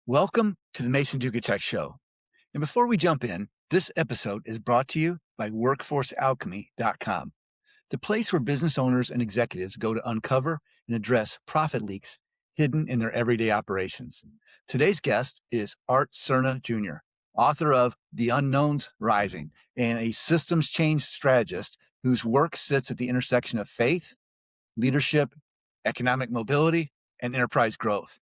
Welcome to the Mason Duchatschek Show. And before we jump in, this episode is brought to you by WorkforceAlchemy.com, the place where business owners and executives go to uncover and address profit leaks hidden in their everyday operations. Today's guest is Art Serna Jr., author of The Unknowns Rising and a systems change strategist whose work sits at the intersection of faith, leadership, economic mobility, and enterprise growth.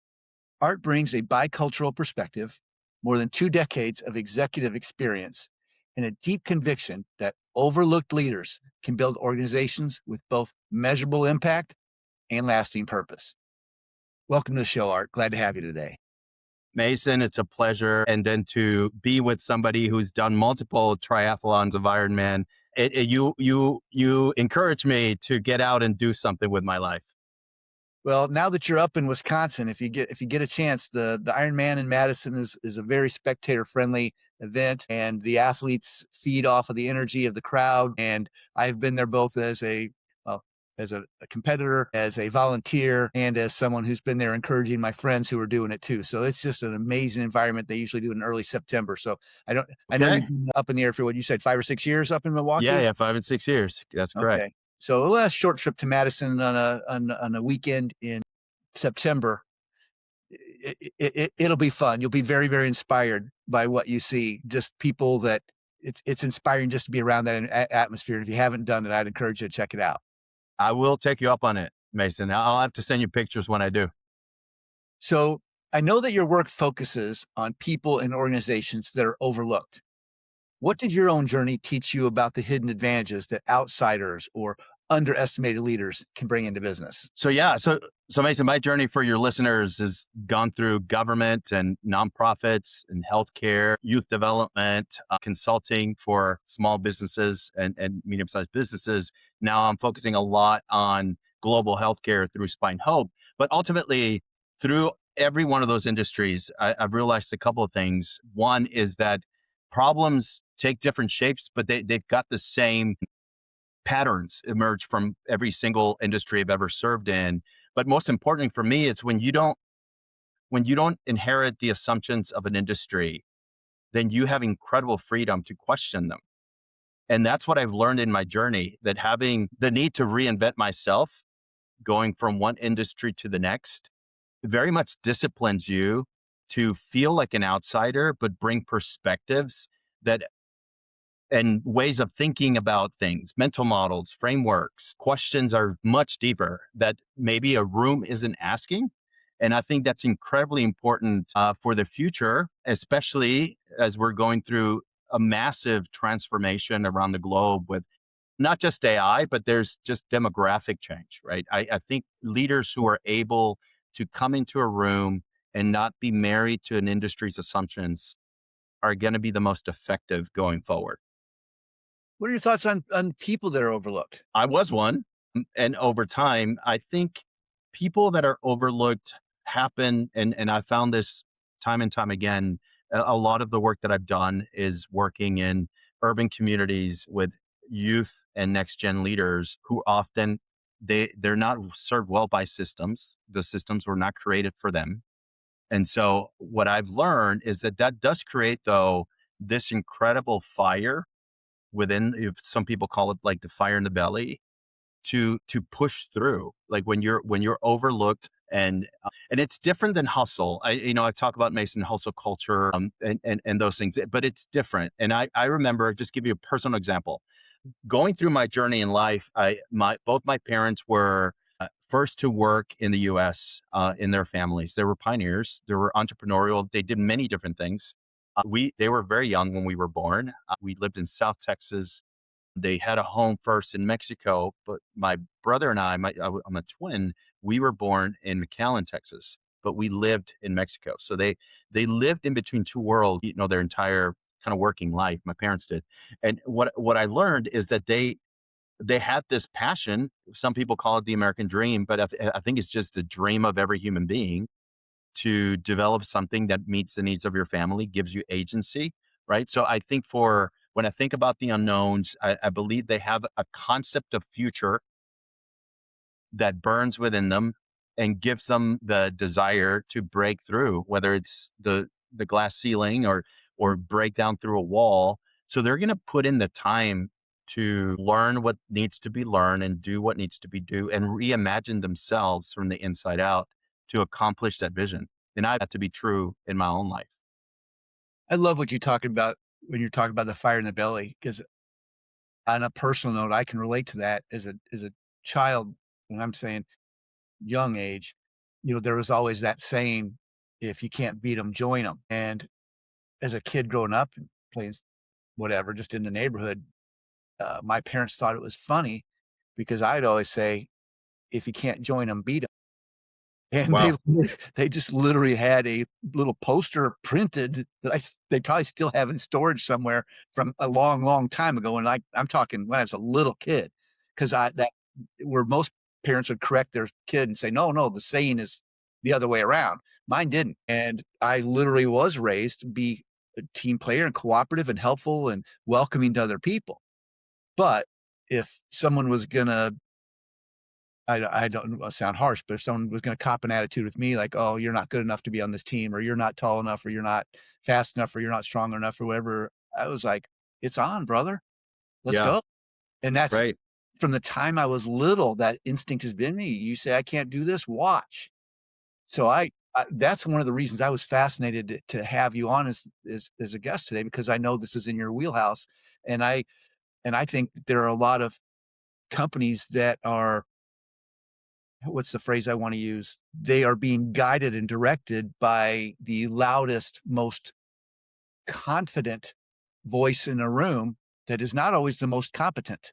Art brings a bicultural perspective, more than 2 decades of executive experience, and a deep conviction that overlooked leaders can build organizations with both measurable impact and lasting purpose. Welcome to the show, Art. Glad to have you today. Mason, it's a pleasure. And then to be with somebody who's done multiple triathlons of Ironman, you encourage me to get out and do something with my life. Well, now that you're up in Wisconsin, if you get a chance, the Ironman in Madison is a very spectator friendly event, and the athletes feed off of the energy of the crowd. And I've been there both as a competitor, as a volunteer, and as someone who's been there encouraging my friends who are doing it too. So it's just an amazing environment. They usually do it in early September. So I know Okay. you've been up in the air for what you said, 5 or 6 years up in Milwaukee. Yeah, 5 and 6 years. That's correct. Okay. So a last short trip to Madison on a weekend in September. It'll be fun. You'll be very, very inspired by what you see. Just people that it's inspiring just to be around that atmosphere. And if you haven't done it, I'd encourage you to check it out. I will take you up on it, Mason. I'll have to send you pictures when I do. So I know that your work focuses on people and organizations that are overlooked. What did your own journey teach you about the hidden advantages that outsiders or underestimated leaders can bring into business? So Mason, my journey for your listeners has gone through government and nonprofits and healthcare, youth development, consulting for small businesses and medium-sized businesses. Now I'm focusing a lot on global healthcare through Spine Hope, but ultimately through every one of those industries, I've realized a couple of things. One is that problems take different shapes, but they've got the same patterns emerge from every single industry I've ever served in. But most importantly for me, it's when you don't inherit the assumptions of an industry, then you have incredible freedom to question them. And that's what I've learned in my journey, that having the need to reinvent myself, going from one industry to the next, very much disciplines you to feel like an outsider, but bring perspectives that and ways of thinking about things, mental models, frameworks, questions are much deeper that maybe a room isn't asking. And I think that's incredibly important for the future, especially as we're going through a massive transformation around the globe with not just AI, but there's just demographic change, right? I think leaders who are able to come into a room and not be married to an industry's assumptions are going to be the most effective going forward. What are your thoughts on people that are overlooked? I was one. And over time, I think people that are overlooked happen. And I found this time and time again. A lot of the work that I've done is working in urban communities with youth and next gen leaders who often they're not served well by systems. The systems were not created for them. And so what I've learned is that does create, though, this incredible fire within, if some people call it like the fire in the belly, to push through. Like when you're overlooked, and it's different than hustle. I talk about Mason hustle culture, and those things, but it's different. And I remember, just give you a personal example. Going through my journey in life, both my parents were first to work in the U.S. In their families. They were pioneers. They were entrepreneurial. They did many different things. They were very young when we were born. We lived in South Texas. They had a home first in Mexico, but my brother and I'm a twin. We were born in McAllen, Texas, but we lived in Mexico. So they lived in between two worlds, their entire kind of working life. My parents did. And what I learned is that they had this passion. Some people call it the American dream, but I think it's just the dream of every human being to develop something that meets the needs of your family, gives you agency, right? So I think when I think about the unknowns, I believe they have a concept of future that burns within them, and gives them the desire to break through, whether it's the glass ceiling or break down through a wall. So they're going to put in the time to learn what needs to be learned and do what needs to be do and reimagine themselves from the inside out to accomplish that vision. And I that to be true in my own life. I love what you're talking about when you're talking about the fire in the belly, because on a personal note, I can relate to that as a child, and I'm saying young age, there was always that saying, "If you can't beat them, join them." And as a kid growing up and playing whatever, just in the neighborhood, my parents thought it was funny because I'd always say, "If you can't join them, beat 'em." And they Wow. they just literally had a little poster printed that they probably still have in storage somewhere from a long, long time ago, and I'm talking when I was a little kid, 'cause I that where most parents would correct their kid and say, "No, no, the saying is the other way around." Mine didn't, and I literally was raised to be a team player and cooperative and helpful and welcoming to other people. But if someone was gonna I don't sound harsh, but if someone was gonna cop an attitude with me like, "Oh, you're not good enough to be on this team," or "You're not tall enough," or "You're not fast enough," or "You're not strong enough," or whatever, I was like, "It's on, brother. Let's Yeah. go." And that's Right. from the time I was little, that instinct has been me. You say, "I can't do this, watch." So I that's one of the reasons I was fascinated to have you on as a guest today, because I know this is in your wheelhouse, and I think that there are a lot of companies that are, what's the phrase I want to use? They are being guided and directed by the loudest, most confident voice in a room that is not always the most competent.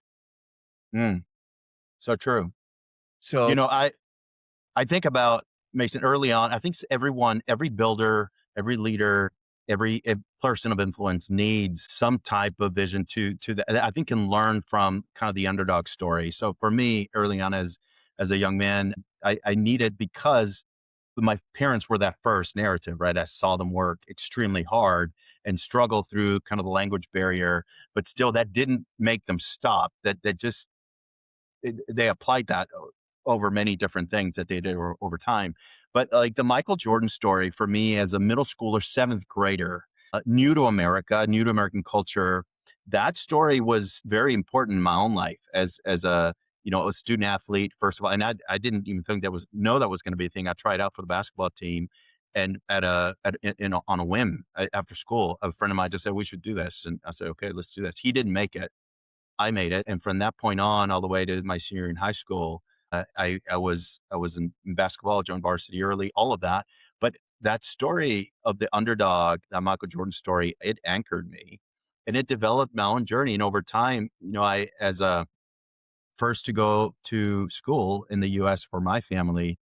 Mm, so true. You So know, I think about Mason early on. I think everyone, every builder, every leader, every person of influence needs some type of vision to that. I think can learn from kind of the underdog story. So for me, early on as a young man, I needed because my parents were that first narrative, right? I saw them work extremely hard and struggle through kind of the language barrier, but still that didn't make them stop. That just they applied that over many different things that they did over time. But like the Michael Jordan story for me as a middle schooler, seventh grader, new to America, new to American culture, that story was very important in my own life as a a student athlete first of all, and I didn't even think that was going to be a thing. I tried out for the basketball team, and on a whim after school, a friend of mine just said we should do this, and I said okay, let's do this. He didn't make it. I made it, and from that point on, all the way to my senior year in high school, I was in basketball, joined varsity early, all of that. But that story of the underdog, that Michael Jordan story, it anchored me, and it developed my own journey. And over time, I as a first to go to school in the U.S. for my family,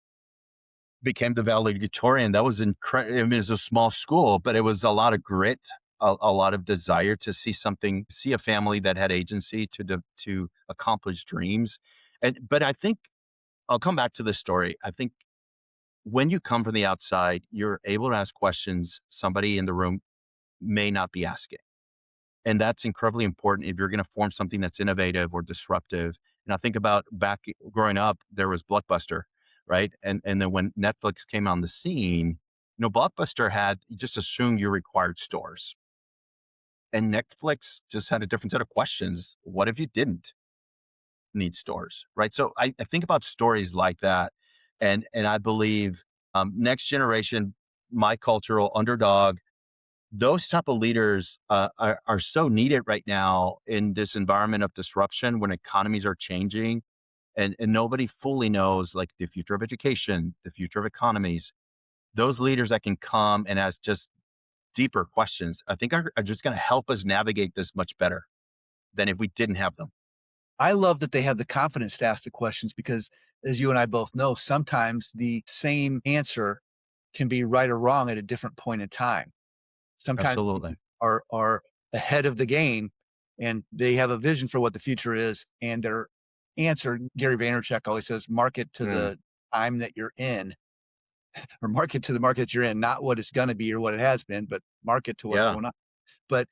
became the valedictorian. That was incredible. I mean, it's a small school, but it was a lot of grit, a lot of desire to see something, see a family that had agency to accomplish dreams. But I think I'll come back to this story. I think when you come from the outside, you're able to ask questions somebody in the room may not be asking. And that's incredibly important if you're going to form something that's innovative or disruptive. And I think about back growing up, there was Blockbuster, right? And then when Netflix came on the scene, Blockbuster had you just assumed you required stores. And Netflix just had a different set of questions. What if you didn't need stores? Right. So I think about stories like that. And I believe next generation, my cultural underdog, those type of leaders are so needed right now in this environment of disruption when economies are changing and nobody fully knows like the future of education, the future of economies. Those leaders that can come and ask just deeper questions, I think are just going to help us navigate this much better than if we didn't have them. I love that they have the confidence to ask the questions because, as you and I both know, sometimes the same answer can be right or wrong at a different point in time. Sometimes people Absolutely. are ahead of the game and they have a vision for what the future is, and their answer, Gary Vaynerchuk always says, market to Mm, the time that you're in, or market to the market that you're in, not what it's going to be or what it has been, but market to what's yeah. going on. But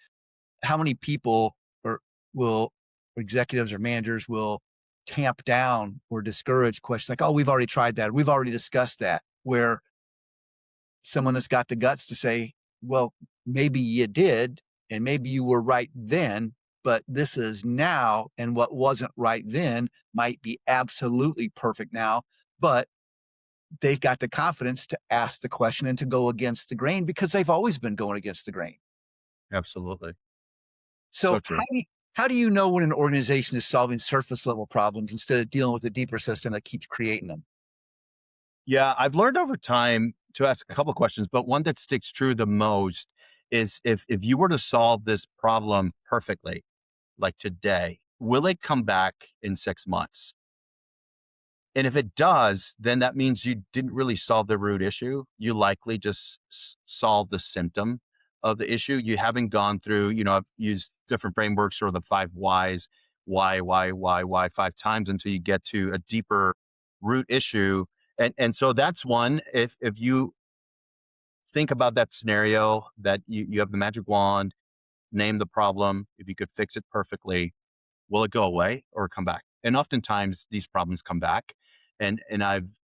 how many people or will executives or managers will tamp down or discourage questions like, oh, we've already tried that. We've already discussed that. Where someone that's got the guts to say, well, maybe you did, and maybe you were right then, but this is now. And what wasn't right then might be absolutely perfect now. But they've got the confidence to ask the question and to go against the grain because they've always been going against the grain. Absolutely. So So true. how do you know when an organization is solving surface level problems instead of dealing with a deeper system that keeps creating them? Yeah, I've learned over time to ask a couple of questions, but one that sticks true the most is if you were to solve this problem perfectly, like today, will it come back in 6 months? And if it does, then that means you didn't really solve the root issue. You likely just solved the symptom of the issue. You haven't gone through, I've used different frameworks or the five whys, why, 5 times until you get to a deeper root issue. And so that's one. If you think about that scenario that you have the magic wand, name the problem, if you could fix it perfectly, will it go away or come back? And oftentimes these problems come back. And I've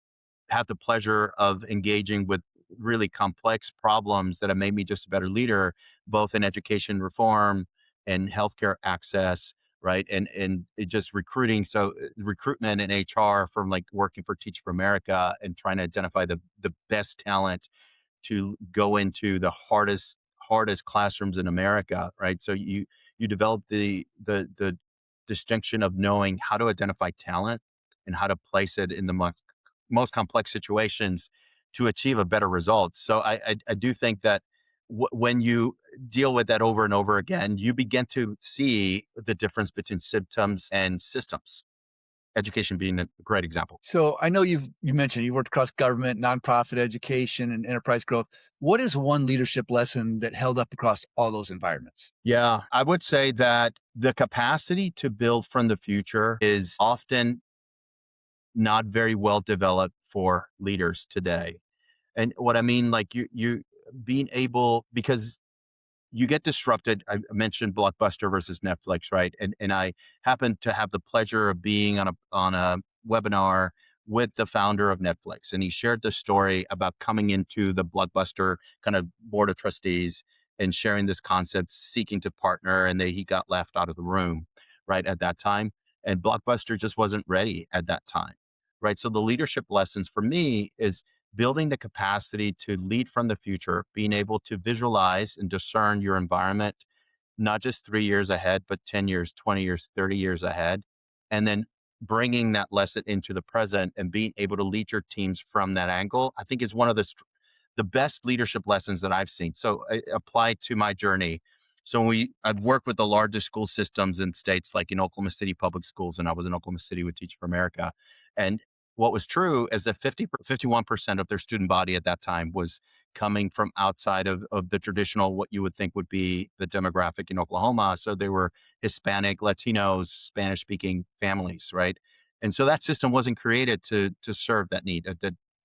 had the pleasure of engaging with really complex problems that have made me just a better leader, both in education reform and healthcare access, right? And it just recruiting. So recruitment and HR from like working for Teach for America and trying to identify the best talent to go into the hardest classrooms in America, right? So you develop the distinction of knowing how to identify talent and how to place it in the most complex situations to achieve a better result. So I do think that when you deal with that over and over again, you begin to see the difference between symptoms and systems. Education being a great example. So I know you mentioned you worked across government, nonprofit education, and enterprise growth. What is one leadership lesson that held up across all those environments? Yeah, I would say that the capacity to build from the future is often not very well developed for leaders today. And what I mean, like you being able, because you get disrupted. I mentioned Blockbuster versus Netflix, right? And I happened to have the pleasure of being on a webinar with the founder of Netflix, and he shared the story about coming into the Blockbuster kind of board of trustees and sharing this concept, seeking to partner, and he got left out of the room right at that time, and Blockbuster just wasn't ready at that time, right? So the leadership lessons for me is building the capacity to lead from the future, being able to visualize and discern your environment, not just 3 years ahead, but 10 years, 20 years, 30 years ahead. And then bringing that lesson into the present and being able to lead your teams from that angle, I think is one of the best leadership lessons that I've seen. So I apply to my journey. So I've worked with the largest school systems in states like in Oklahoma City public schools, and I was in Oklahoma City with Teach for America. And what was true is that 51% of their student body at that time was coming from outside of the traditional, what you would think would be the demographic in Oklahoma. So they were Hispanic, Latinos, Spanish speaking families, right? And so that system wasn't created to serve that need,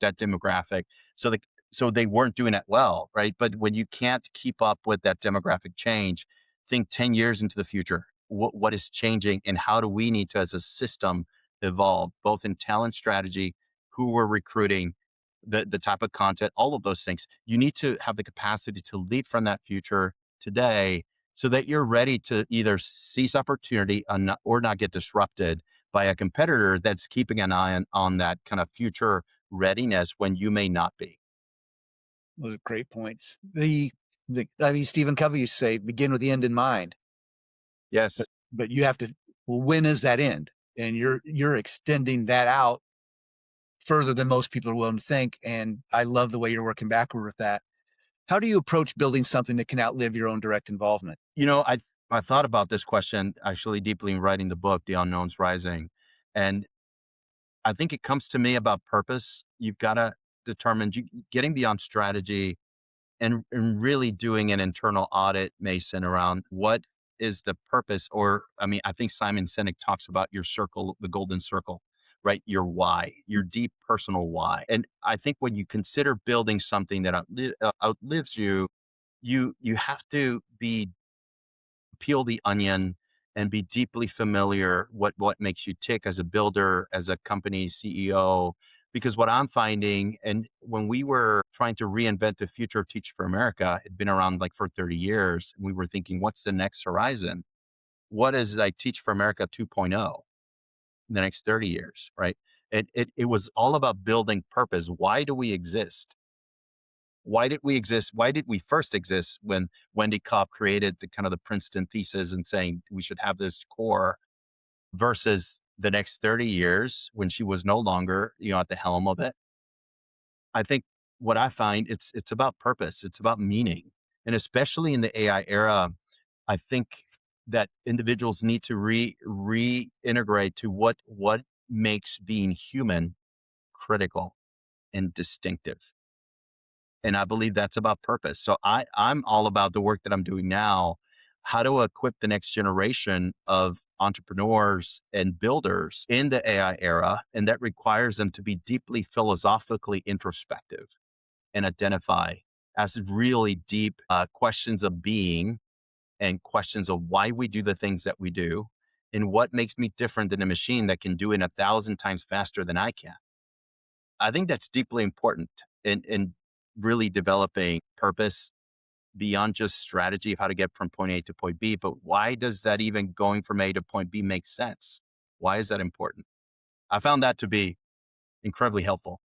that demographic. So so they weren't doing it well, right? But when you can't keep up with that demographic change, think 10 years into the future, what is changing and how do we need to, as a system, evolve, both in talent strategy, who we're recruiting, the type of content, all of those things. You need to have the capacity to lead from that future today so that you're ready to either seize opportunity or not get disrupted by a competitor that's keeping an eye on that kind of future readiness when you may not be. Those are great points. I mean, Stephen Covey used to say, begin with the end in mind, but Yes. you have to. Well, when is that end? And you're extending that out further than most people are willing to think. And I love the way you're working backward with that. How do you approach building something that can outlive your own direct involvement? I thought about this question actually deeply in writing the book, The Unknowns Rising. And I think it comes to me about purpose. You've got to determine getting beyond strategy and really doing an internal audit, Mason, around what is the purpose. Or, I mean, I think Simon Sinek talks about your circle, the golden circle, right? Your why, your deep personal why. And I think when you consider building something that outlives you, you have to be peel the onion and be deeply familiar what makes you tick as a builder, as a company CEO. Because what I'm finding, and when we were trying to reinvent the future of Teach for America, it'd been around like for 30 years. We were thinking, what's the next horizon? What is like Teach for America 2.0 in the next 30 years, right? It was all about building purpose. Why do we exist? Why did we exist? Why did we first exist when Wendy Kopp created the kind of the Princeton thesis and saying we should have this core versus the next 30 years when she was no longer, at the helm of it? I think what I find it's about purpose. It's about meaning. And especially in the AI era, I think that individuals need to reintegrate to what makes being human critical and distinctive. And I believe that's about purpose. So I'm all about the work that I'm doing now, how to equip the next generation of entrepreneurs and builders in the AI era. And that requires them to be deeply philosophically introspective and identify as really deep questions of being and questions of why we do the things that we do and what makes me different than a machine that can do it 1,000 times faster than I can. I think that's deeply important in really developing purpose beyond just strategy of how to get from point A to point B. But why does that even going from A to point B make sense? Why is that important? I found that to be incredibly helpful.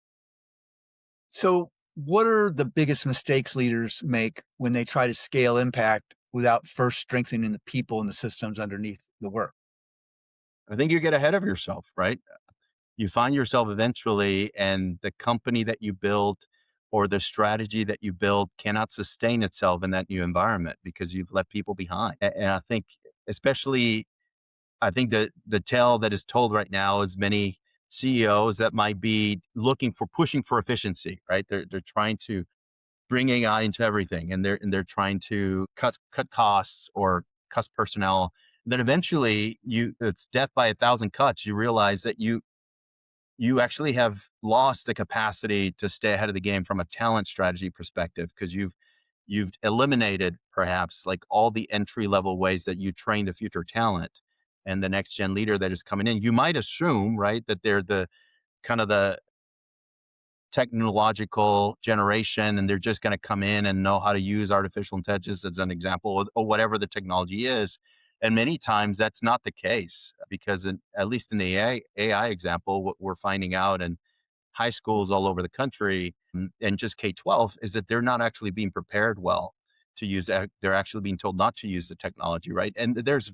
So, what are the biggest mistakes leaders make when they try to scale impact without first strengthening the people and the systems underneath the work? I think you get ahead of yourself, right? You find yourself eventually, and the company that you build or the strategy that you build cannot sustain itself in that new environment because you've left people behind. And I think, especially, I think that the tale that is told right now is many CEOs that might be looking for pushing for efficiency, right? They're trying to bring AI into everything, and they're trying to cut costs or cut personnel. Then eventually, it's death by 1,000 cuts. You realize that you actually have lost the capacity to stay ahead of the game from a talent strategy perspective because you've eliminated perhaps like all the entry level ways that you train the future talent and the next gen leader that is coming in. You might assume, right, that they're the kind of the technological generation and they're just going to come in and know how to use artificial intelligence as an example or whatever the technology is. And many times that's not the case because at least in the AI example, what we're finding out in high schools all over the country and just K-12 is that they're not actually being prepared well to use that. They're actually being told not to use the technology, right? And there's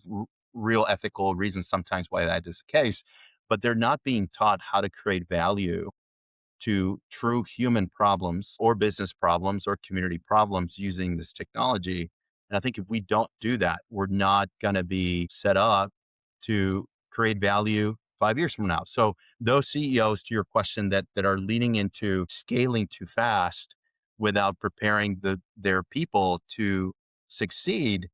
real ethical reasons sometimes why that is the case, but they're not being taught how to create value to true human problems or business problems or community problems using this technology. And I think if we don't do that, we're not going to be set up to create value 5 years from now. So those CEOs, to your question, that are leaning into scaling too fast without preparing their people to succeed,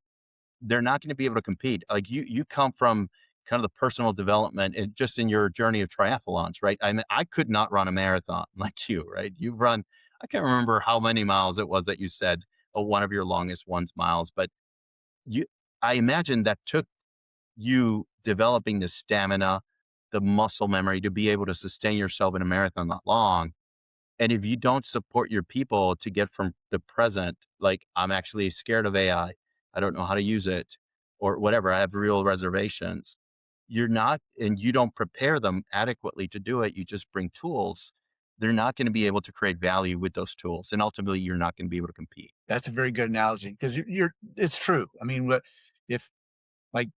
they're not going to be able to compete. Like you come from kind of the personal development and just in your journey of triathlons, right? I mean, I could not run a marathon like you, right? You've run, I can't remember how many miles it was that you said, one of your longest ones miles, but you, I imagine that took you developing the stamina, the muscle memory to be able to sustain yourself in a marathon that long. And if you don't support your people to get from the present, like I'm actually scared of AI, I don't know how to use it, or whatever, I have real reservations. You're not, and you don't prepare them adequately to do it. You just bring tools. They're not going to be able to create value with those tools. And ultimately, you're not going to be able to compete. That's a very good analogy because it's true. I mean, what if like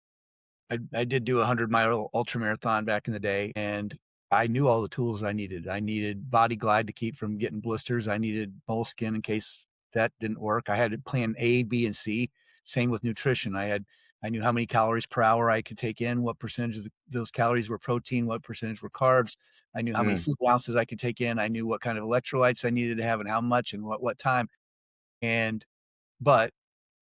I did do a 100-mile ultra marathon back in the day, and I knew all the tools I needed. I needed Body Glide to keep from getting blisters. I needed moleskin in case that didn't work. I had to plan A, B, and C. Same with nutrition. I knew how many calories per hour I could take in, what percentage of those calories were protein, what percentage were carbs. I knew how many Mm, food ounces I could take in. I knew what kind of electrolytes I needed to have and how much and what time. And but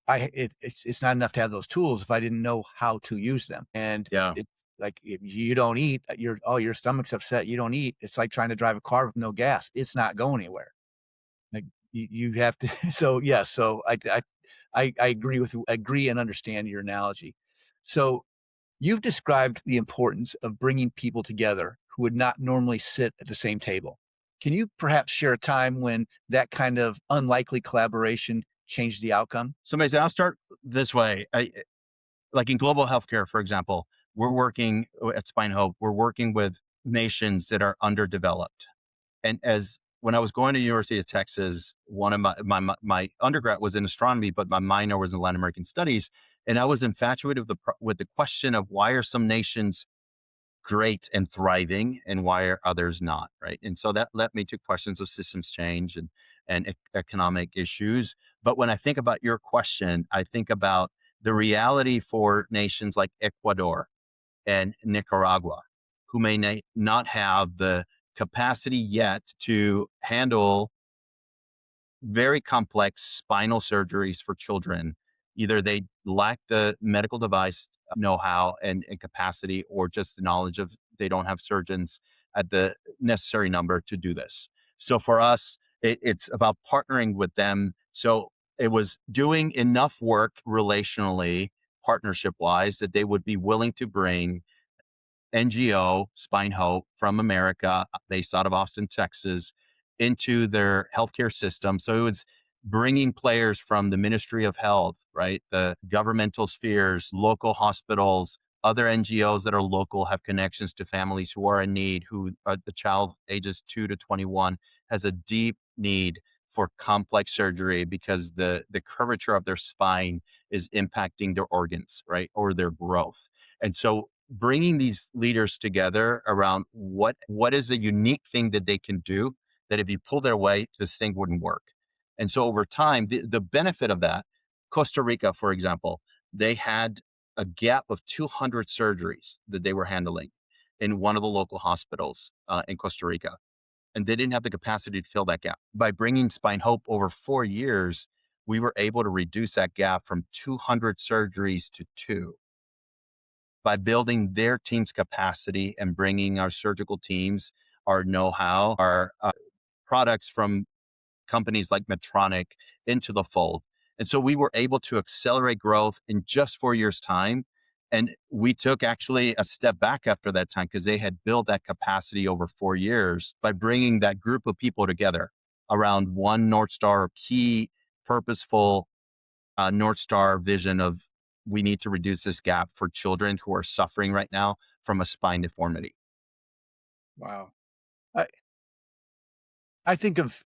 it's not enough to have those tools if I didn't know how to use them. And yeah. it's like if you don't eat, your stomach's upset. You don't eat. It's like trying to drive a car with no gas. It's not going anywhere. Like you have to. So yes. So I agree and understand your analogy. So You've described the importance of bringing people together who would not normally sit at the same table. Can you perhaps share a time when that kind of unlikely collaboration changed the outcome? So Mason, I'll start this way. Like in global healthcare, for example, we're working at Spine Hope, we're working with nations that are underdeveloped. And as when I was going to University of Texas, one of my undergrad was in astronomy, but my minor was in Latin American studies. And I was infatuated with the question of why are some nations great and thriving and why are others not, right? And so that led me to questions of systems change and economic issues. But when I think about your question, I think about the reality for nations like Ecuador and Nicaragua, who may not have the capacity yet to handle very complex spinal surgeries for children. Either they lack the medical device know-how and capacity, or just the knowledge of they don't have surgeons at the necessary number to do this. So for us, it's about partnering with them. So it was doing enough work relationally, partnership wise, that they would be willing to bring NGO, Spine Hope from America, based out of Austin, Texas, into their healthcare system. So it was bringing players from the Ministry of Health, right? The governmental spheres, local hospitals, other NGOs that are local, have connections to families who are in need, who are the child ages 2 to 21 has a deep need for complex surgery because the curvature of their spine is impacting their organs, right? Or their growth. And so bringing these leaders together around what is a unique thing that they can do that if you pull their weight, this thing wouldn't work. And so over time, the benefit of that, Costa Rica, for example, they had a gap of 200 surgeries that they were handling in one of the local hospitals in Costa Rica. And they didn't have the capacity to fill that gap. By bringing Spine Hope over 4 years, we were able to reduce that gap from 200 surgeries to 2 by building their team's capacity and bringing our surgical teams, our know-how, our products from companies like Medtronic into the fold. And so we were able to accelerate growth in just 4 years' time. And we took actually a step back after that time because they had built that capacity over 4 years by bringing that group of people together around one North Star key, purposeful North Star vision of we need to reduce this gap for children who are suffering right now from a spine deformity. Wow. I, I think of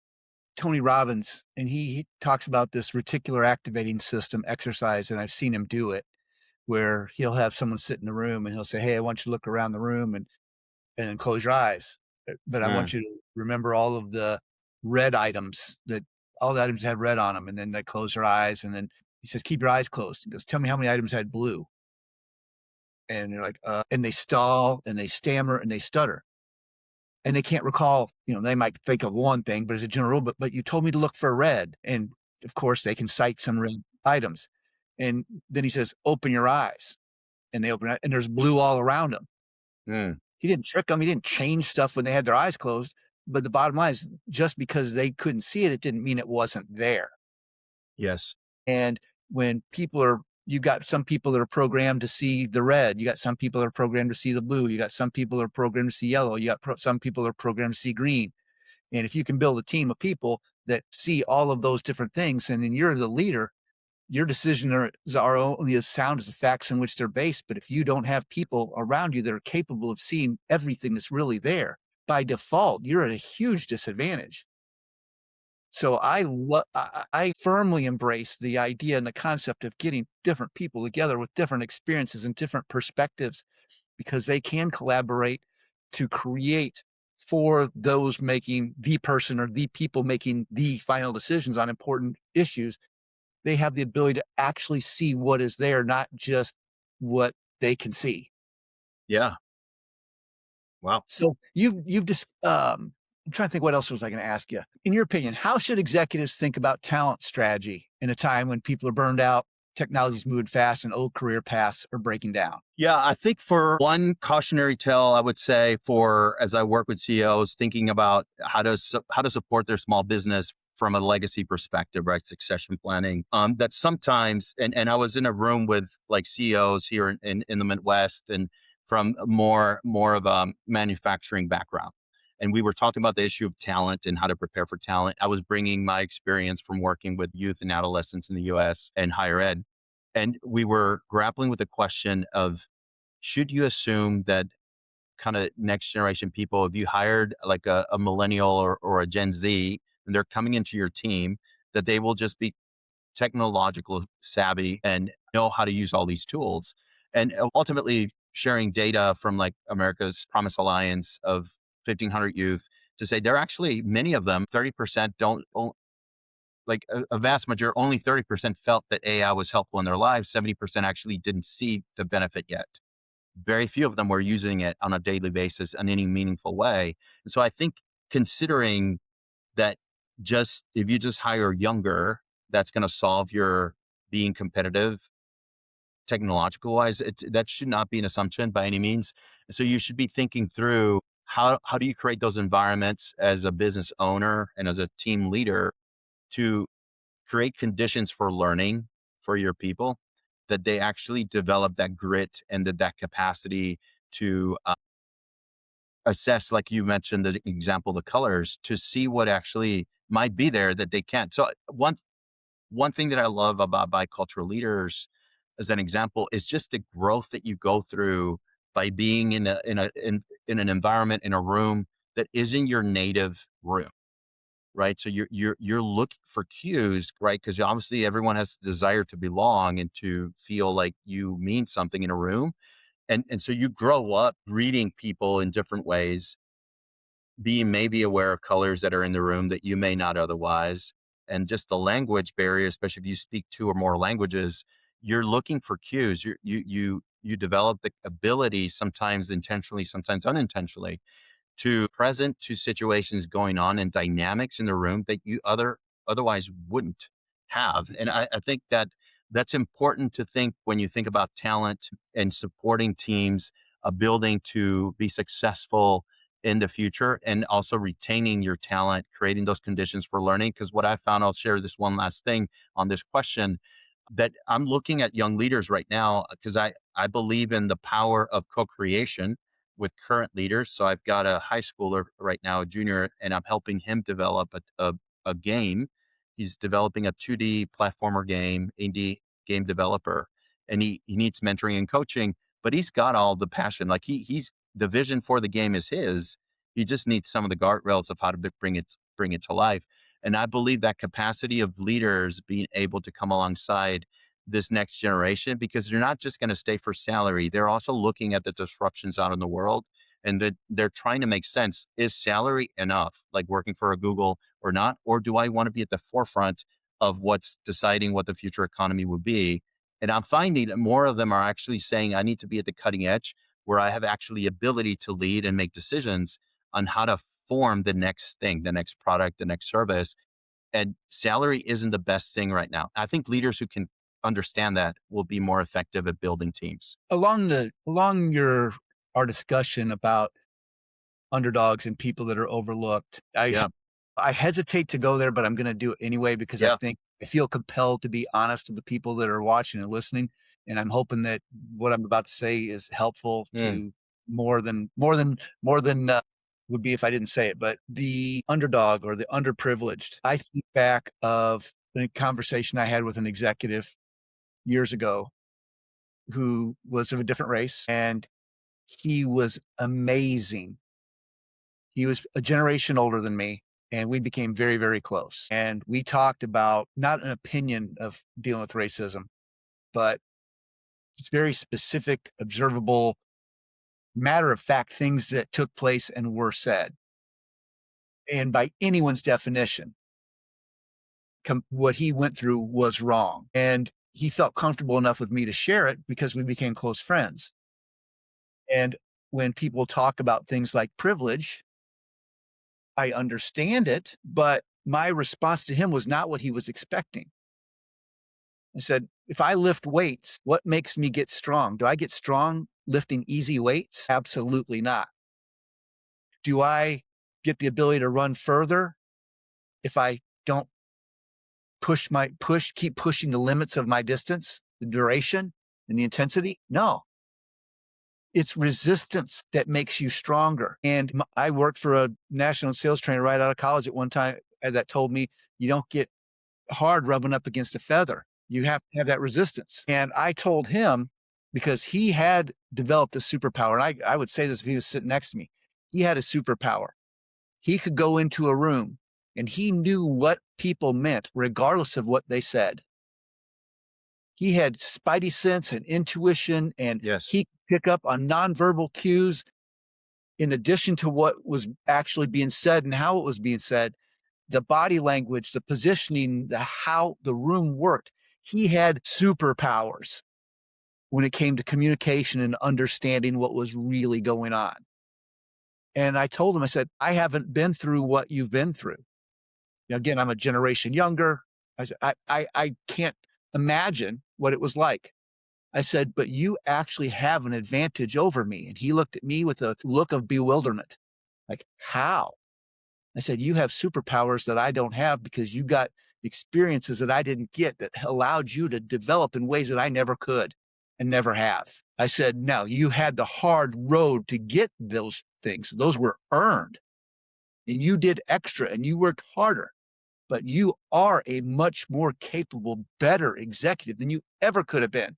Tony Robbins, and he talks about this reticular activating system exercise, and I've seen him do it, where he'll have someone sit in the room and he'll say, "Hey, I want you to look around the room and close your eyes, but I Mm, want you to remember all of the red items that all the items had red on them." And then they close their eyes, and then he says, "Keep your eyes closed." He goes, "Tell me how many items had blue." And they're like, and they stall and they stammer and they stutter. And they can't recall, they might think of one thing, but as a general rule, but you told me to look for red. And of course, they can cite some red items. And then he says, "Open your eyes." And they open it, and there's blue all around them. mm, He didn't trick them. He didn't change stuff when they had their eyes closed. But the bottom line is, just because they couldn't see it, it didn't mean it wasn't there. yes. And when you got some people that are programmed to see the red, you got some people that are programmed to see the blue, you got some people that are programmed to see yellow, you got some people that are programmed to see green. And if you can build a team of people that see all of those different things, and then you're the leader, your decisions are only as sound as the facts in which they're based. But if you don't have people around you that are capable of seeing everything that's really there, by default, you're at a huge disadvantage. So I firmly embrace the idea and the concept of getting different people together with different experiences and different perspectives, because they can collaborate to create, for those making the person or the people making the final decisions on important issues, they have the ability to actually see what is there, not just what they can see. Yeah. Wow. So you've just I'm trying to think what else was I going to ask you. In your opinion, how should executives think about talent strategy in a time when people are burned out, technology's moving fast, and old career paths are breaking down? Yeah, I think for one cautionary tale, I would say for as I work with CEOs thinking about how to support their small business from a legacy perspective, right? Succession planning. That sometimes, and I was in a room with like CEOs here in the Midwest and from more of a manufacturing background. And we were talking about the issue of talent and how to prepare for talent. I was bringing my experience from working with youth and adolescents in the US and higher ed. And we were grappling with the question of, should you assume that kind of next generation people, if you hired like a millennial or a Gen Z and they're coming into your team, that they will just be technological savvy and know how to use all these tools. And ultimately sharing data from like America's Promise Alliance of 1,500 youth to say they're actually, many of them, 30% like a vast majority, only 30% felt that AI was helpful in their lives. 70% actually didn't see the benefit yet. Very few of them were using it on a daily basis in any meaningful way. And so I think considering that, just if you just hire younger, that's going to solve your being competitive technological wise, that should not be an assumption by any means. So you should be thinking through how do you create those environments as a business owner and as a team leader to create conditions for learning for your people, that they actually develop that grit and that capacity to assess, like you mentioned, the example, the colors, to see what actually might be there that they can't. So one thing that I love about bicultural leaders as an example is just the growth that you go through by being in an environment, in a room that isn't your native room, right? So you're looking for cues, right? Because obviously everyone has the desire to belong and to feel like you mean something in a room. And so you grow up reading people in different ways, being maybe aware of colors that are in the room that you may not otherwise. And just the language barrier, especially if you speak two or more languages, you're looking for cues. You develop the ability, sometimes intentionally, sometimes unintentionally, to present to situations going on and dynamics in the room that you otherwise wouldn't have. And I think that that's important to think when you think about talent and supporting teams, building to be successful in the future, and also retaining your talent, creating those conditions for learning. Because what I found, I'll share this one last thing on this question, that I'm looking at young leaders right now because I believe in the power of co-creation with current leaders. So I've got a high schooler right now, a junior, and I'm helping him develop a game. He's developing a 2D platformer game, indie game developer, and he needs mentoring and coaching, but he's got all the passion. Like he's the vision for the game is his. He just needs some of the guardrails of how to bring it to life. And I believe that capacity of leaders being able to come alongside this next generation, because they're not just going to stay for salary. They're also looking at the disruptions out in the world, and that they're trying to make sense. Is salary enough, like working for a Google or not? Or do I want to be at the forefront of what's deciding what the future economy will be? And I'm finding that more of them are actually saying, I need to be at the cutting edge where I have actually ability to lead and make decisions on how to form the next thing, the next product, the next service. And salary isn't the best thing right now. I think leaders who can understand that will be more effective at building teams. Along your our discussion about underdogs and people that are overlooked, Yeah. I hesitate to go there, but I'm going to do it anyway because Yeah. I feel compelled to be honest with the people that are watching and listening, and I'm hoping that what I'm about to say is helpful Mm. to more than would be if I didn't say it. But the underdog or the underprivileged, I think back of a conversation I had with an executive years ago who was of a different race, and he was amazing. He was a generation older than me, and we became very, very close. And we talked about not an opinion of dealing with racism, but it's very specific, observable, matter of fact things that took place and were said. And by anyone's definition, what he went through was wrong. And he felt comfortable enough with me to share it because we became close friends. And when people talk about things like privilege, I understand it, but my response to him was not what he was expecting. I said, if I lift weights, what makes me get strong? Do I get strong lifting easy weights? Absolutely not. Do I get the ability to run further if I don't keep pushing the limits of my distance, the duration and the intensity. No, it's resistance that makes you stronger. And I worked for a national sales trainer right out of college at one time that told me you don't get hard rubbing up against a feather. You have to have that resistance. And I told him, because he had developed a superpower, and I would say this if he was sitting next to me, he had a superpower. He could go into a room and he knew what people meant, regardless of what they said. He had spidey sense and intuition, and Yes. he could pick up on nonverbal cues in addition to what was actually being said and how it was being said, the body language, the positioning, how the room worked. He had superpowers when it came to communication and understanding what was really going on. And I told him, I said, I haven't been through what you've been through. Again, I'm a generation younger. I said, I can't imagine what it was like. I said, but you actually have an advantage over me. And he looked at me with a look of bewilderment. Like, how? I said, you have superpowers that I don't have because you got experiences that I didn't get that allowed you to develop in ways that I never could and never have. I said, no, you had the hard road to get those things. Those were earned and you did extra and you worked harder, but you are a much more capable, better executive than you ever could have been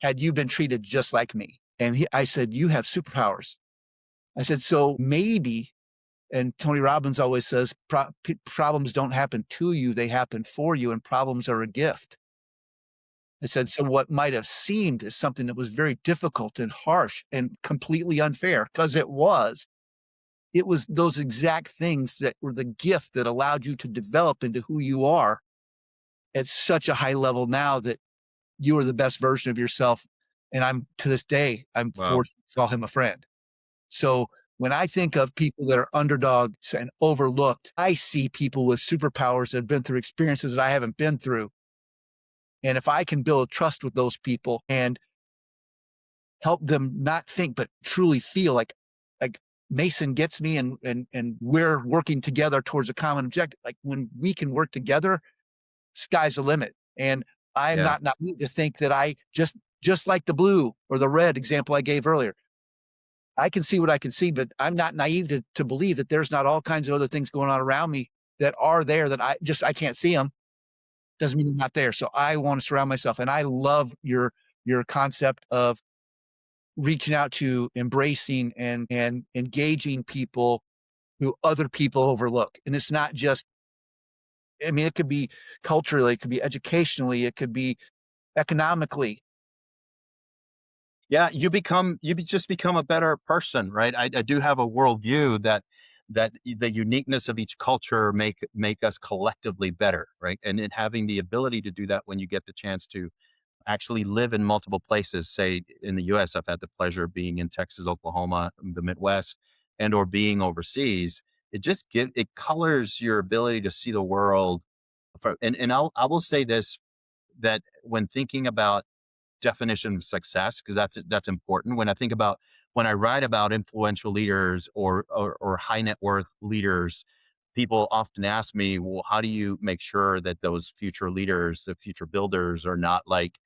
had you been treated just like me. And I said, you have superpowers. I said, so maybe, and Tony Robbins always says, problems don't happen to you, they happen for you, and problems are a gift. I said, so what might have seemed as something that was very difficult and harsh and completely unfair, because it was those exact things that were the gift that allowed you to develop into who you are at such a high level now that you are the best version of yourself. And to this day, I'm Wow. forced to call him a friend. So when I think of people that are underdogs and overlooked, I see people with superpowers that have been through experiences that I haven't been through. And if I can build trust with those people and help them not think, but truly feel like Mason gets me and we're working together towards a common objective. Like when we can work together, sky's the limit. And I'm Yeah. not naive to think that I just like the blue or the red example I gave earlier. I can see what I can see, but I'm not naive to believe that there's not all kinds of other things going on around me that are there that I can't see them. Doesn't mean they're not there. So I want to surround myself. And I love your concept of reaching out to, embracing and engaging people who other people overlook. And it's not just, I mean, it could be culturally, it could be educationally, it could be economically. Yeah, just become a better person, right? I do have a worldview that the uniqueness of each culture make us collectively better, right? And in having the ability to do that when you get the chance to actually live in multiple places. Say in the US, I've had the pleasure of being in Texas, Oklahoma, the Midwest, and or being overseas. It colors your ability to see the world. I will say this, that when thinking about definition of success, because that's important. When I write about influential leaders or high net worth leaders, people often ask me, well, how do you make sure that those future leaders, the future builders, are not like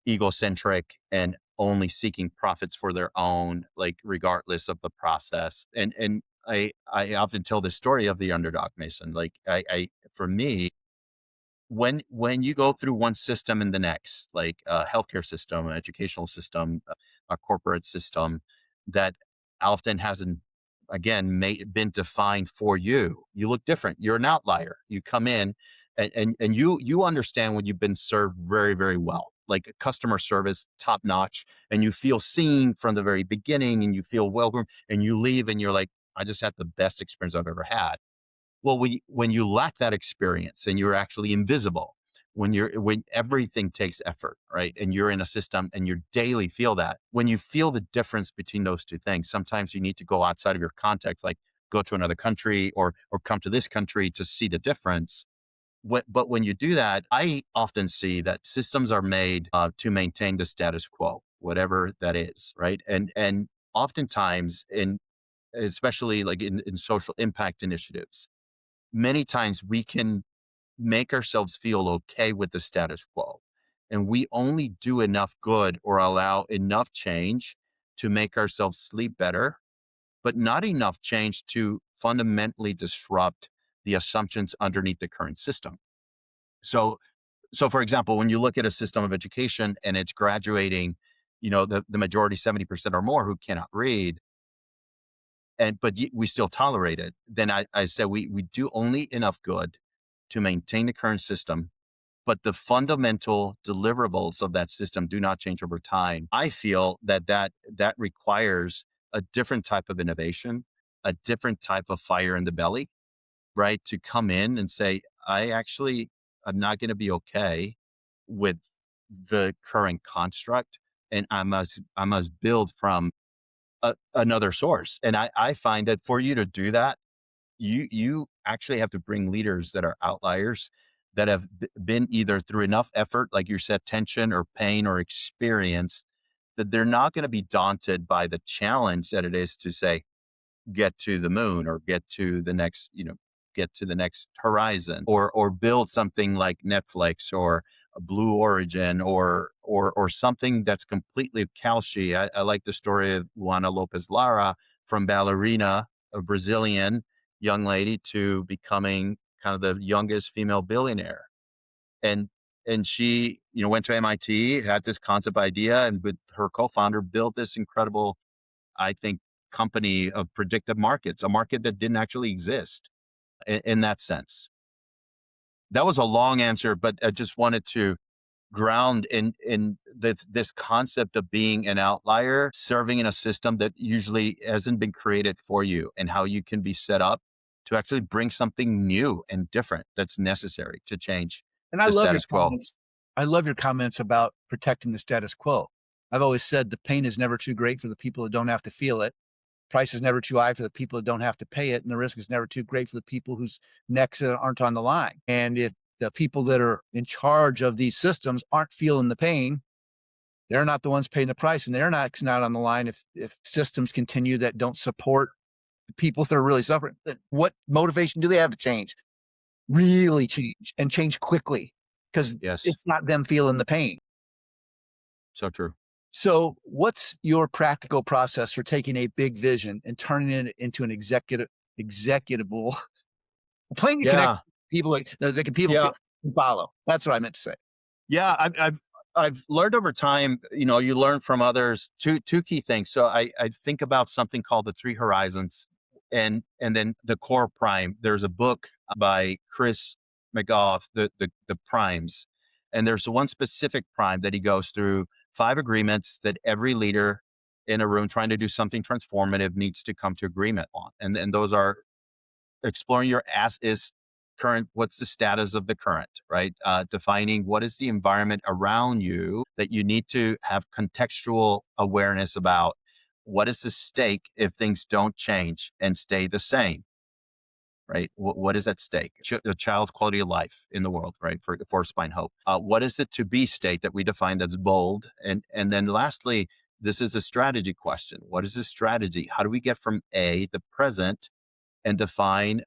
egocentric and only seeking profits for their own, like regardless of the process? And I often tell this story of the underdog, Mason. Like I for me, when you go through one system and the next, like a healthcare system, an educational system, a corporate system that often hasn't, again, been defined for you, you look different. You're an outlier. You come in and you understand when you've been served very, very well, like customer service, top notch, and you feel seen from the very beginning and you feel welcome, and you leave and you're like, I just had the best experience I've ever had. Well, when you lack that experience and you're actually invisible, when everything takes effort, right? And you're in a system and you daily feel that, when you feel the difference between those two things, sometimes you need to go outside of your context, like go to another country or come to this country to see the difference. But when you do that, I often see that systems are made to maintain the status quo, whatever that is, right? And oftentimes, especially like in social impact initiatives, many times we can make ourselves feel okay with the status quo. And we only do enough good or allow enough change to make ourselves sleep better, but not enough change to fundamentally disrupt the assumptions underneath the current system. So, so for example, when you look at a system of education and it's graduating, the majority, 70% or more who cannot read, we still tolerate it, then I said we do only enough good to maintain the current system, but the fundamental deliverables of that system do not change over time. I feel that requires a different type of innovation, a different type of fire in the belly, right? To come in and say, I'm not going to be okay with the current construct, and I must build from another source. And I find that for you to do that, you actually have to bring leaders that are outliers, that have been either through enough effort, like you said, tension or pain or experience, that they're not going to be daunted by the challenge that it is to say, get to the moon or get to the next horizon, or build something like Netflix or a Blue Origin, or something that's completely calci. I like the story of Luana Lopez Lara, from ballerina, a Brazilian young lady, to becoming kind of the youngest female billionaire. And she, went to MIT, had this concept idea, and with her co-founder built this incredible, I think, company of predictive markets, a market that didn't actually exist in that sense. That was a long answer, but I just wanted to ground in this concept of being an outlier, serving in a system that usually hasn't been created for you, and how you can be set up to actually bring something new and different that's necessary to change And I the love your status quo. comments. I love your comments about protecting the status quo. I've always said the pain is never too great for the people that don't have to feel it. Price is never too high for the people that don't have to pay it. And the risk is never too great for the people whose necks aren't on the line. And if the people that are in charge of these systems aren't feeling the pain, they're not the ones paying the price, and they're not on the line if systems continue that don't support the people that are really suffering. Then what motivation do they have to change? Really change, and change quickly, because Yes, it's not them feeling the pain. so true. So what's your practical process for taking a big vision and turning it into an executable plan you connect Yeah, people, like that people yeah. can follow? That's what I meant to say. Yeah, I've learned over time. You learn from others. Two key things. So I think about something called the three horizons, and then the core prime. There's a book by Chris McGough, the primes, and there's one specific prime that he goes through, 5 agreements that every leader in a room trying to do something transformative needs to come to agreement on, and those are exploring your as is current, what's the status of the current, right? Defining what is the environment around you that you need to have contextual awareness about. What is the stake if things don't change and stay the same, right? What is at stake? The child's quality of life in the world, right? For Spine Hope. What is it to be state that we define that's bold? And then lastly, this is a strategy question. What is the strategy? How do we get from the present, and define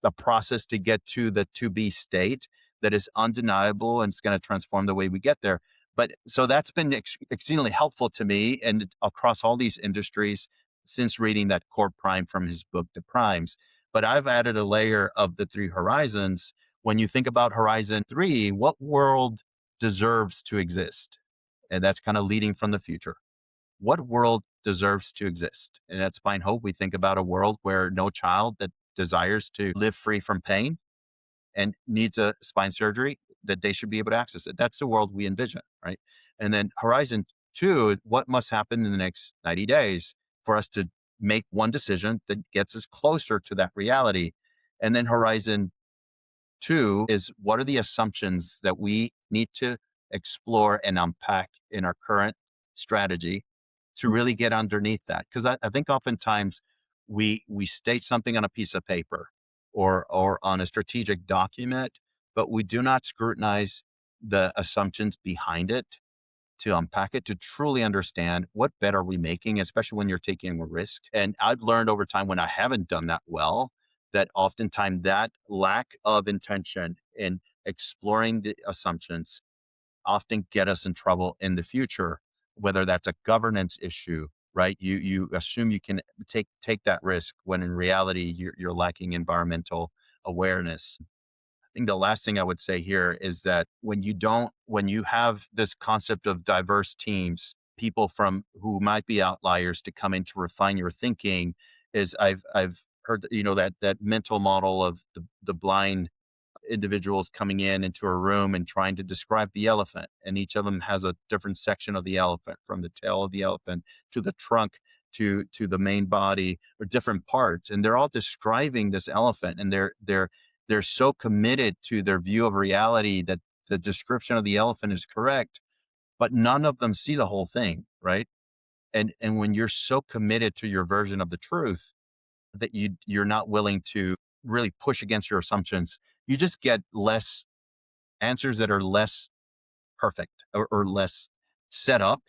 the process to get to the to be state that is undeniable and it's going to transform the way we get there. But so that's been exceedingly helpful to me and across all these industries since reading that core prime from his book, The Primes. But I've added a layer of the three horizons. When you think about Horizon 3, what world deserves to exist? And that's kind of leading from the future. What world deserves to exist? And at Spine Hope, we think about a world where no child that desires to live free from pain and needs a spine surgery, that they should be able to access it. That's the world we envision, right? And then Horizon 2, what must happen in the next 90 days for us to make one decision that gets us closer to that reality? And then Horizon 2 is, what are the assumptions that we need to explore and unpack in our current strategy to really get underneath that? Because I think oftentimes we state something on a piece of paper or on a strategic document, but we do not scrutinize the assumptions behind it to unpack it, to truly understand what bet are we making, especially when you're taking a risk. And I've learned over time when I haven't done that well, that oftentimes that lack of intention in exploring the assumptions often get us in trouble in the future, whether that's a governance issue, right? You assume you can take that risk when in reality you're lacking environmental awareness. I think the last thing I would say here is that when you have this concept of diverse teams, people from who might be outliers to come in to refine your thinking, is I've heard, that mental model of the blind individuals coming in into a room and trying to describe the elephant, and each of them has a different section of the elephant, from the tail of the elephant to the trunk to the main body, or different parts, and they're all describing this elephant, and they're so committed to their view of reality that the description of the elephant is correct, but none of them see the whole thing, right? And when you're so committed to your version of the truth that you're not willing to really push against your assumptions, you just get less answers that are less perfect, or less set up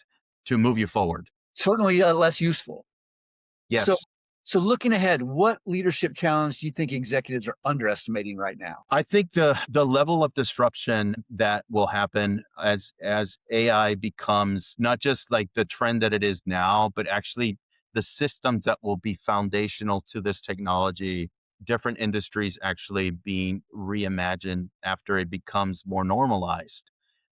to move you forward. Certainly less useful. So, Yes. so looking ahead, what leadership challenge do you think executives are underestimating right now? I think the level of disruption that will happen as AI becomes not just like the trend that it is now, but actually the systems that will be foundational to this technology, different industries actually being reimagined after it becomes more normalized,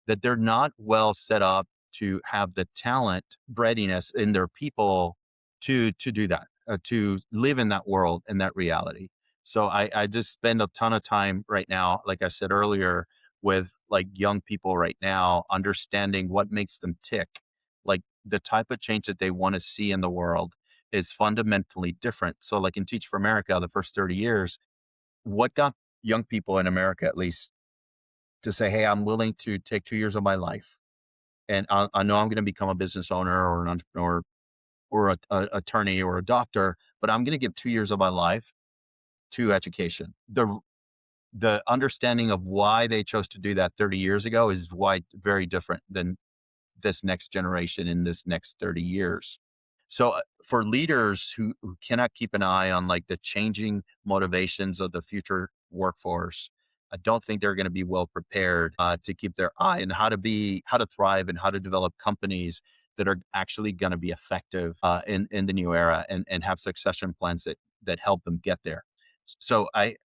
that they're not well set up to have the talent, readiness in their people to do that, to live in that world and that reality. So I just spend a ton of time right now, like I said earlier, with like young people right now, understanding what makes them tick. Like the type of change that they want to see in the world is fundamentally different. So like in Teach for America, the first 30 years, what got young people in America at least to say, hey, I'm willing to take 2 years of my life, and I know I'm going to become a business owner or an entrepreneur or a attorney or a doctor, but I'm going to give 2 years of my life to education. The understanding of why they chose to do that 30 years ago is why very different than this next generation in this next 30 years. So for leaders who cannot keep an eye on like the changing motivations of the future workforce, I don't think they're going to be well prepared to keep their eye on how to thrive and how to develop companies that are actually going to be effective in the new era, and have succession plans that help them get there. So I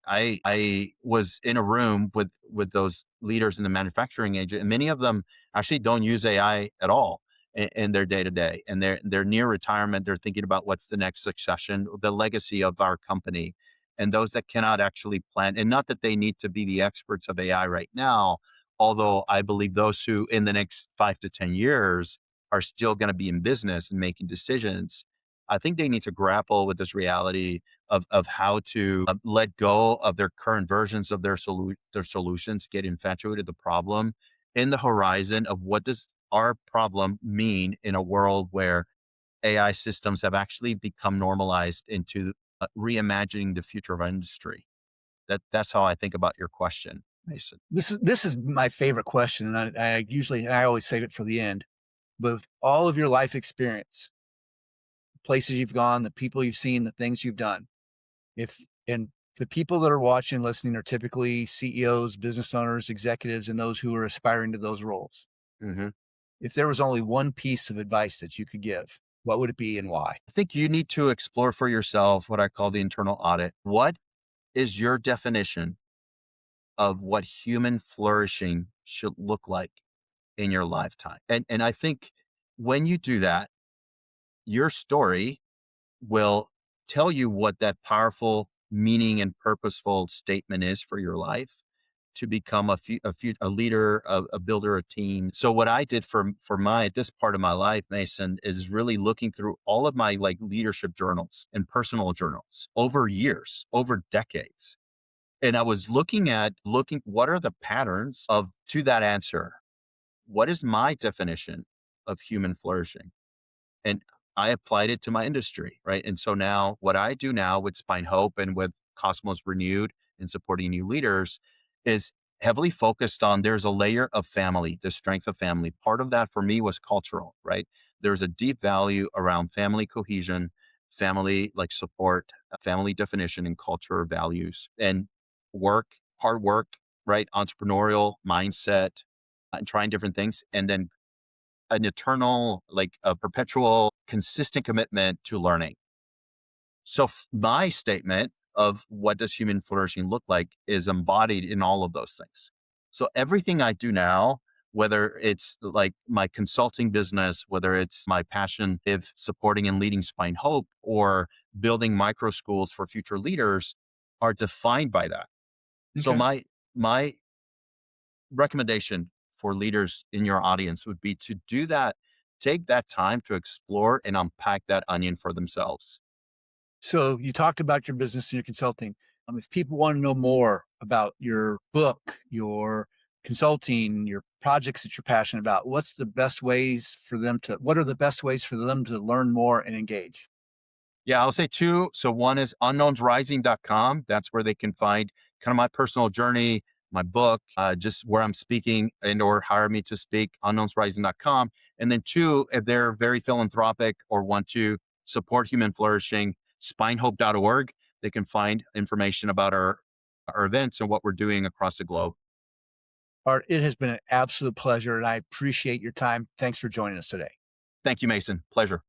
was in a room with those leaders in the manufacturing age, and many of them actually don't use AI at all in their day to day, and they're near retirement. They're thinking about what's the next succession, the legacy of our company, and those that cannot actually plan. And not that they need to be the experts of AI right now, although I believe those who in the next 5 to 10 years are still going to be in business and making decisions. I think they need to grapple with this reality of how to let go of their current versions of their solutions, get infatuated with the problem in the horizon of what does our problem mean in a world where AI systems have actually become normalized into reimagining the future of our industry. That's how I think about your question, Mason. This is my favorite question, and I always save it for the end. But with all of your life experience, places you've gone, the people you've seen, the things you've done, if and the people that are watching, listening are typically CEOs, business owners, executives, and those who are aspiring to those roles. Hmm. If there was only one piece of advice that you could give, what would it be and why? I think you need to explore for yourself what I call the internal audit. What is your definition of what human flourishing should look like in your lifetime? And I think when you do that, your story will tell you what that powerful meaning and purposeful statement is for your life to become a leader, a builder, a team. So what I did for my this part of my life, Mason, is really looking through all of my like leadership journals and personal journals over years, over decades. And I was looking what are the patterns of to that answer. What is my definition of human flourishing? And I applied it to my industry, right? And so now what I do now with Spine Hope and with Cosmos Renewed and supporting new leaders is heavily focused on there's a layer of family, the strength of family. Part of that for me was cultural, right? There's a deep value around family cohesion, family like support, family definition and culture values, and work, hard work, right? Entrepreneurial mindset, and trying different things. And then an eternal, like a perpetual, consistent commitment to learning. So my statement of what does human flourishing look like is embodied in all of those things. So everything I do now, whether it's like my consulting business, whether it's my passion of supporting and leading Spine Hope or building micro schools for future leaders, are defined by that. So Okay. my recommendation for leaders in your audience would be to do that, take that time to explore and unpack that onion for themselves. So you talked about your business and your consulting. If people want to know more about your book, your consulting, your projects that you're passionate about, what are the best ways for them to learn more and engage? Yeah, I'll say two. So one is unknownsrising.com. That's where they can find kind of my personal journey, my book, just where I'm speaking and or hire me to speak, unknownsrising.com. And then two, if they're very philanthropic or want to support human flourishing, spinehope.org. They can find information about our events and what we're doing across the globe. Art, it has been an absolute pleasure and I appreciate your time. Thanks for joining us today. Thank you, Mason. Pleasure.